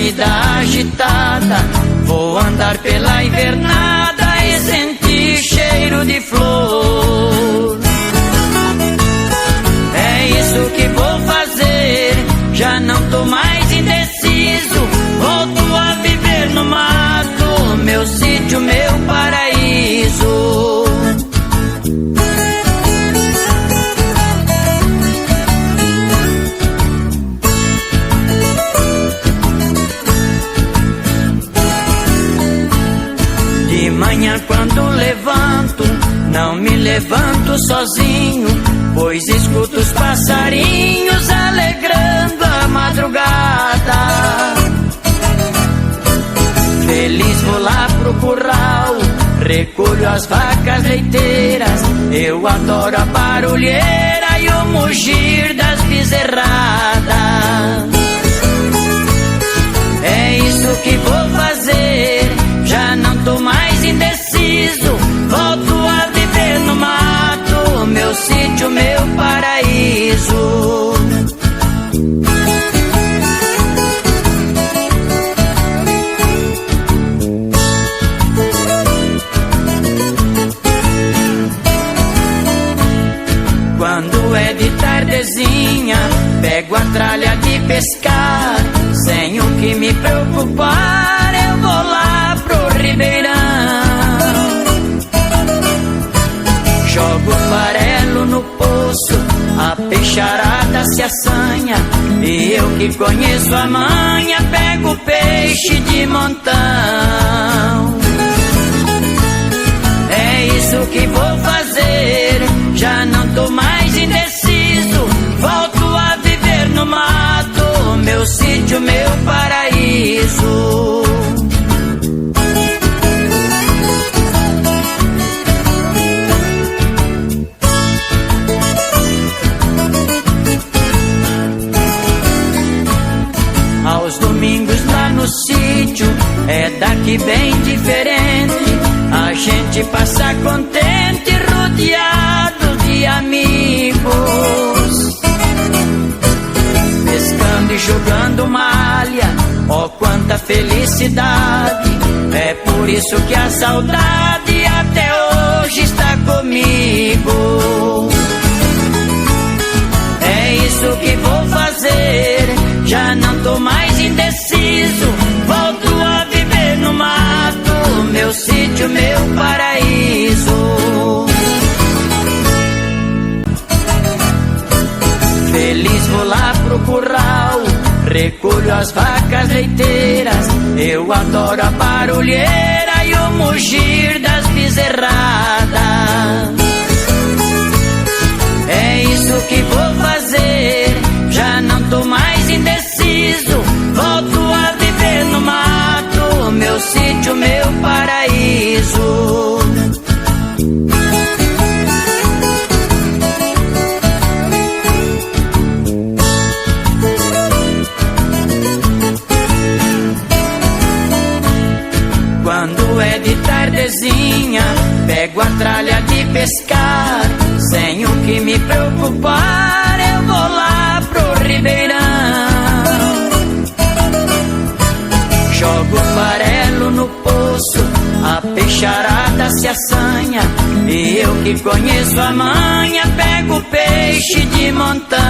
vida agitada, vou andar pela invernada e sentir cheiro de flor. É isso que vou fazer, já não tô mais indeciso, volto a viver no mato, meu sítio, meu paraíso. De manhã quando levanto, não me levanto sozinho, pois escuto os passarinhos alegrando a madrugada. Feliz vou lá pro curral, recolho as vacas leiteiras, eu adoro a barulheira e o mugir das bezerradas. É isso que vou fazer, já não tô mais indeciso, volto a viver no mato, meu sítio, meu paraíso. Quando é de tardezinha, pego a tralha de pescar, sem o que me preocupar, eu vou lá pro ribeirão. Jogo farelo no poço, a peixarada se assanha, e eu que conheço a manha, pego peixe de montão. É isso que vou fazer, já não tô mais indeciso, volto a viver no mato, meu sítio, meu paraíso. Aos domingos lá no sítio é daqui bem diferente, a gente passa contente, rodeado de amigos, pescando e jogando malha, oh quanta felicidade. É por isso que a saudade até hoje está comigo. É isso que vou fazer, já não tô mais indeciso, volto a viver no mato, meu sítio, meu paraíso. Feliz vou lá pro curral, recolho as vacas leiteiras, eu adoro a barulheira e o mugir das bezerradas. É isso que vou fazer, já não tô mais indeciso, volto a viver no mato, meu sítio, meu paraíso. Quando é de tardezinha, pego a tralha de pescar, sem o que me preocupar, eu vou lá pro ribeirão. Jogo farelo no poço, a peixarada se assanha, e eu que conheço a manha, pego peixe de montão.